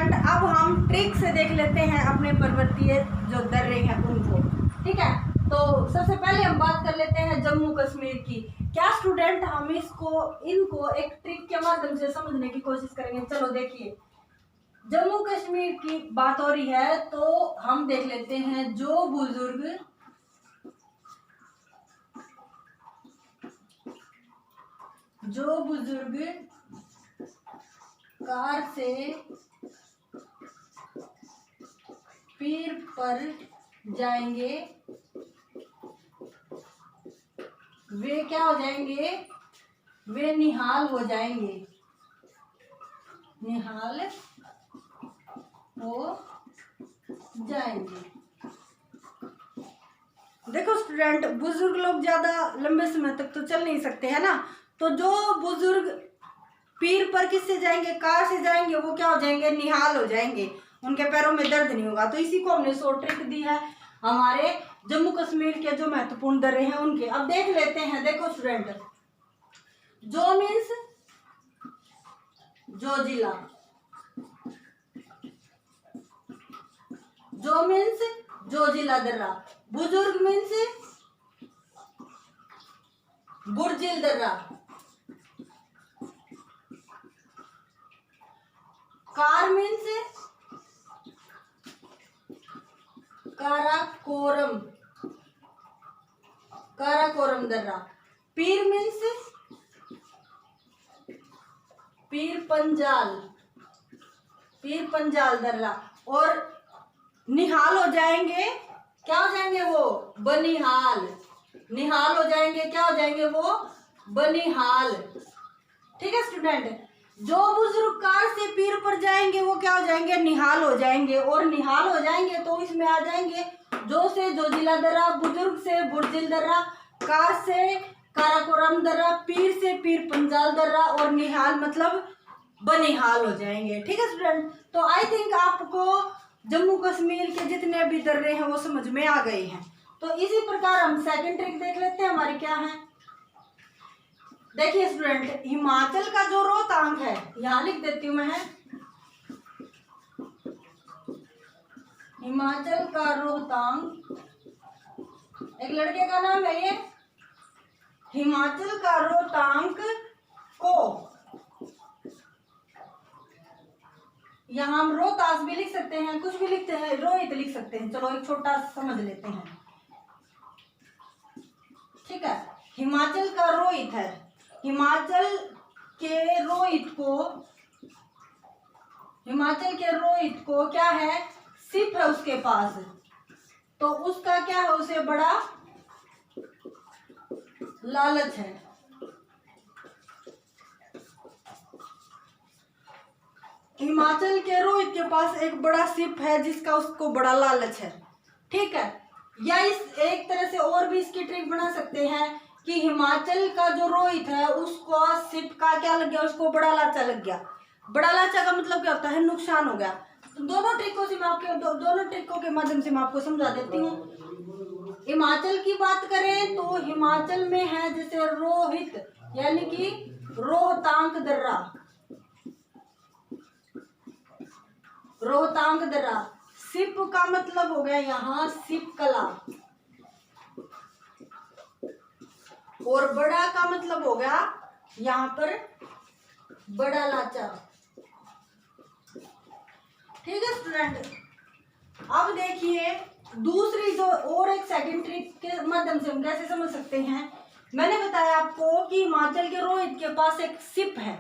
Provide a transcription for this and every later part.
Student, अब हम trick से देख लेते हैं अपने पर्वतीय जो दर्रे हैं उनको। ठीक है, तो सबसे पहले हम बात कर लेते हैं जम्मू कश्मीर की। क्या स्टूडेंट हम इनको एक ट्रिक के माध्यम से समझने की कोशिश करेंगे। चलो देखिए, जम्मू कश्मीर की बात हो रही है तो हम देख लेते हैं जो बुजुर्ग कार से पीर पर जाएंगे वे क्या हो जाएंगे, वे निहाल हो जाएंगे, निहाल हो जाएंगे। देखो स्टूडेंट, बुजुर्ग लोग ज्यादा लंबे समय तक तो चल नहीं सकते है ना, तो जो बुजुर्ग पीर पर किससे जाएंगे, कार से जाएंगे, वो क्या हो जाएंगे, निहाल हो जाएंगे, उनके पैरों में दर्द नहीं होगा। तो इसी को हमने शॉर्ट ट्रिक दी है हमारे जम्मू कश्मीर के जो महत्वपूर्ण दर्रे हैं उनके। अब देख लेते हैं। देखो स्टूडेंट, जो मीन्स जो जिला, जो मीन्स जो जिला दर्रा, बुजुर्ग मीन्स बुर्जिल दर्रा, कार मीन्स काराकोरम, काराकोरम दर्रा, पीर मीन्स पीर पंजाल, पीर पंजाल दर्रा, और निहाल हो जाएंगे, क्या हो जाएंगे वो, बनिहाल, निहाल हो जाएंगे, क्या हो जाएंगे वो, बनिहाल। ठीक है स्टूडेंट, जो बुजुर्ग कार से पीर पर जाएंगे वो क्या हो जाएंगे, निहाल हो जाएंगे, और निहाल हो जाएंगे तो इसमें आ जाएंगे जो से जोजिला दर्रा, बुजुर्ग से बुर्जिल दर्रा, कार से काराकोरम दर्रा, पीर से पीर पंजाल दर्रा, और निहाल मतलब बनिहाल हो जाएंगे। ठीक है स्टूडेंट, तो आई थिंक आपको जम्मू कश्मीर के जितने भी दर्रे हैं वो समझ में आ गए हैं। तो इसी प्रकार हम सेकंड ट्रिक देख लेते हैं हमारी क्या है। देखिए स्टूडेंट, हिमाचल का जो रोहतांग है, यहां लिख देती हूं मैं, हिमाचल का रोहतांग, एक लड़के का नाम है ये, हिमाचल का रोहतांग को यहाँ हम रोहतास भी लिख सकते हैं, कुछ भी लिखते हैं, रोहित लिख सकते हैं। चलो एक छोटा समझ लेते हैं। ठीक है, हिमाचल का रोहित है, हिमाचल के रोहित को क्या है, सिप है उसके पास, तो उसका क्या है, उसे बड़ा लालच है। हिमाचल के रोहित के पास एक बड़ा सिप है जिसका उसको बड़ा लालच है। ठीक है, या इस एक तरह से और भी इसकी ट्रिक बना सकते हैं कि हिमाचल का जो रोहित है उसको सिप का क्या लग गया, उसको बड़ा लाचा लग गया। बड़ा लाचा का मतलब क्या होता है, नुकसान हो गया। तो दोनों ट्रिकों से मैं आपके दोनों ट्रिकों के माध्यम से मैं आपको समझा देती हूँ। हिमाचल की बात करें तो हिमाचल में है जैसे रोहित, यानी कि रोहतांग दर्रा, रोहतांग दर्रा, सिप का मतलब हो गया यहाँ सिप कला, और बड़ा का मतलब हो गया यहाँ पर बड़ा लाचा। ठीक है स्टूडेंट, अब देखिए दूसरी जो और एक सेकंड ट्रिक के माध्यम से हम कैसे समझ सकते हैं। मैंने बताया आपको कि हिमाचल के रोहित के पास एक सिप है,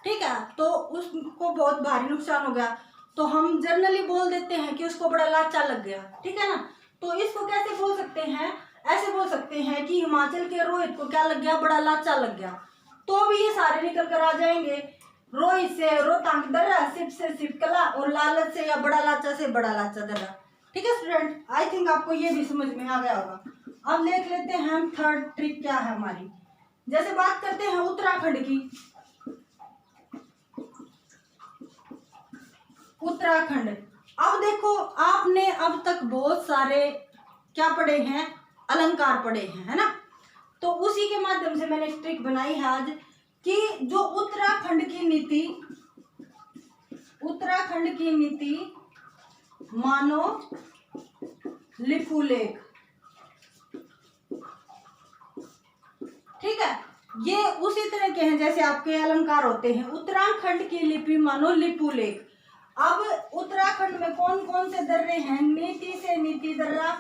ठीक है, तो उसको बहुत भारी नुकसान हो गया, तो हम जनरली बोल देते हैं कि उसको बड़ा लाचा लग गया। ठीक है ना, तो इसको कैसे बोल सकते हैं, ऐसे बोल सकते हैं कि हिमाचल के रोहित को क्या लग गया, बड़ा लाचा लग गया। तो भी ये सारे निकल कर आ जाएंगे, रोहित से रोहतांग दर्रा, सिप से सिपकला, और लालच से या बड़ा लाचा से बड़ा लाचा दर्रा। ठीक है स्टूडेंट, आई थिंक आपको ये भी समझ में आ गया होगा। अब देख लेते हैं हम थर्ड ट्रिक क्या है हमारी। जैसे बात करते हैं उत्तराखंड की, उत्तराखंड। अब देखो, आपने अब तक बहुत सारे क्या पढ़े हैं, अलंकार पढ़े हैं, है ना, तो उसी के माध्यम से मैंने ट्रिक बनाई है आज कि जो उत्तराखंड की नीति उत्तराखंड की मिट्टी मानो लिपुलेख। ठीक है, ये उसी तरह के हैं जैसे आपके अलंकार होते हैं। उत्तराखंड की लिपि मानो लिपुलेख। अब उत्तराखंड में कौन कौन से दर्रे हैं? नीति से नीति दर्रा,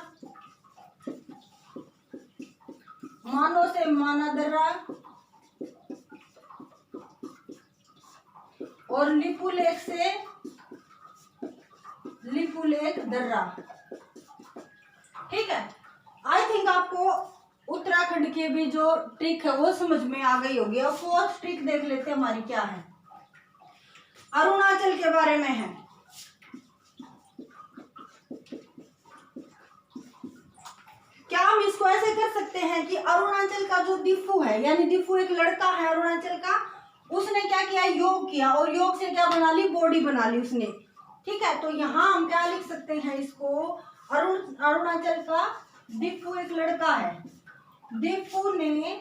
मानो से माना दर्रा और लिपुलेख से लिपुलेख दर्रा। ठीक है, आई थिंक आपको उत्तराखंड की भी जो ट्रिक है वो समझ में आ गई होगी। अब फोर्थ ट्रिक देख लेते हैं हमारी क्या है। अरुणाचल के बारे में है। क्या हम इसको ऐसे कर सकते हैं कि अरुणाचल का जो दिफू है, यानी दिफू एक लड़का है अरुणाचल का, उसने क्या किया? योग किया और योग से क्या बना ली? बॉडी बना ली उसने। ठीक है, तो यहाँ हम क्या लिख सकते हैं इसको? अरुणाचल का दिफू एक लड़का है। दिफू ने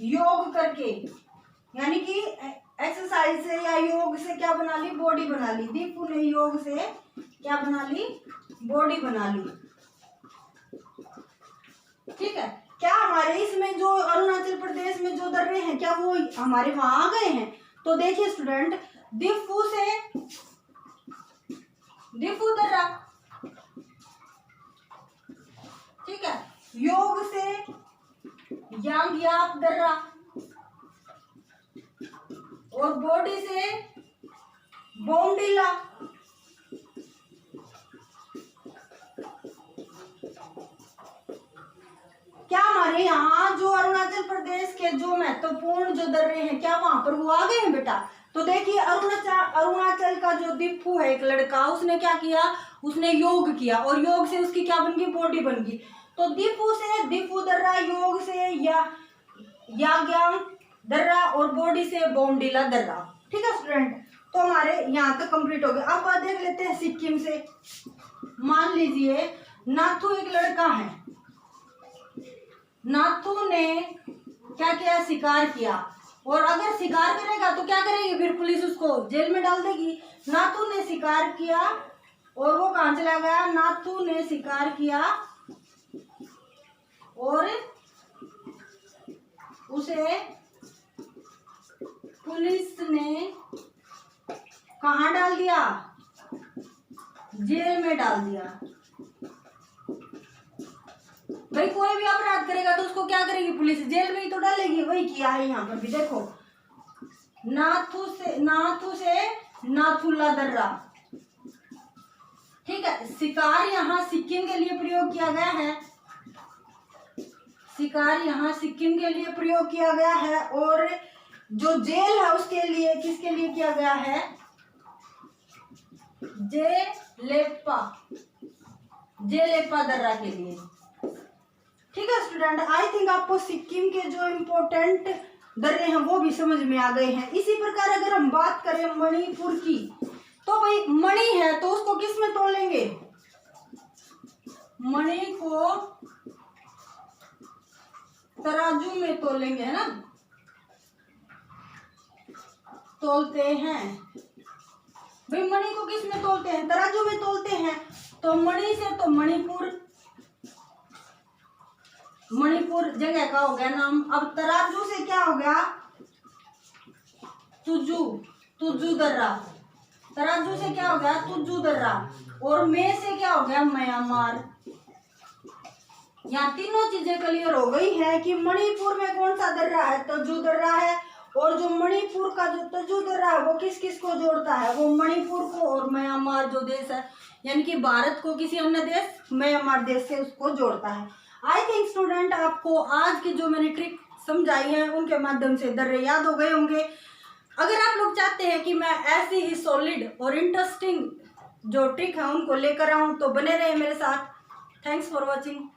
योग करके, यानी कि एक्सरसाइज से या योग से क्या बना ली? बॉडी बना ली। दिफू ने योग से क्या बना ली? बॉडी बना ली। ठीक है, क्या हमारे इसमें जो अरुणाचल प्रदेश में जो दर्रे हैं क्या वो हमारे वहां आ गए हैं? तो देखिए स्टूडेंट, दिफू से दिफू दर्रा, ठीक है, योग से यांग्याप दर्रा और बॉडी से बोमडिला। क्या हमारे यहाँ जो अरुणाचल प्रदेश के जो महत्वपूर्ण जो दर्रे हैं क्या वहां पर वो आ गए हैं बेटा? तो देखिए अरुणाचल का जो दिफू है एक लड़का, उसने क्या किया? उसने योग किया और योग से उसकी क्या बन गई? बॉडी बन गई। तो दिफू से दिफू दर्रा, योग से याग्यांग दर्रा और बॉडी से बोमडिला दर्रा। ठीक है स्टूडेंट, तो हमारे यहाँ तक कंप्लीट हो गया। अब बात देख लेते हैं सिक्किम से। मान लीजिए नाथू एक लड़का है। नाथू ने क्या किया? शिकार किया। और अगर शिकार करेगा तो क्या करेगी? फिर पुलिस उसको जेल में डाल देगी। नाथू ने शिकार किया और वो कहाँ चला गया? नाथू ने शिकार किया और उसे पुलिस ने कहाँ डाल दिया? जेल में डाल दिया। भाई कोई भी अपराध करेगा तो उसको क्या करेगी पुलिस? जेल में ही तो डालेगी। वही किया है यहाँ पर भी। देखो, नाथू से नाथुला दर्रा। ठीक है, शिकार यहाँ सिक्किम के लिए प्रयोग किया गया है। शिकार यहाँ सिक्किम के लिए प्रयोग किया गया है और जो जेल है उसके लिए किसके लिए किया गया है? जेलेपा दर्रा के लिए। ठीक है स्टूडेंट, आई थिंक आपको सिक्किम के जो इम्पोर्टेंट दर्रे हैं वो भी समझ में आ गए हैं। इसी प्रकार अगर हम बात करें मणिपुर की, तो भाई मणि है तो उसको किस में तोलेंगे? मणि को तराजू में तोलेंगे, है ना? तोलते हैं भाई। मणि को किस में तोलते हैं? तराजू में तोलते हैं। तो मणि से तो मणिपुर जगह का हो गया नाम। अब तराजू से क्या हो गया? तुजू दर्रा। तराजू से क्या हो गया? तुजू दर्रा। और में से क्या हो गया? म्यांमार। यहाँ तीनों चीजें क्लियर हो गई है कि मणिपुर में कौन सा दर्रा है? तजू दर्रा है। और जो मणिपुर का जो तजू दर्रा है वो किस किस को जोड़ता है? वो मणिपुर को और म्यांमार जो देश है, यानी कि भारत को किसी अन्य देश म्यांमार देश से उसको जोड़ता है। आई थिंक स्टूडेंट आपको आज की जो मैंने ट्रिक समझाई है उनके माध्यम से दर्रे याद हो गए होंगे। अगर आप लोग चाहते हैं कि मैं ऐसी ही सॉलिड और इंटरेस्टिंग जो ट्रिक है उनको लेकर आऊँ तो बने रहे मेरे साथ। Thanks for watching.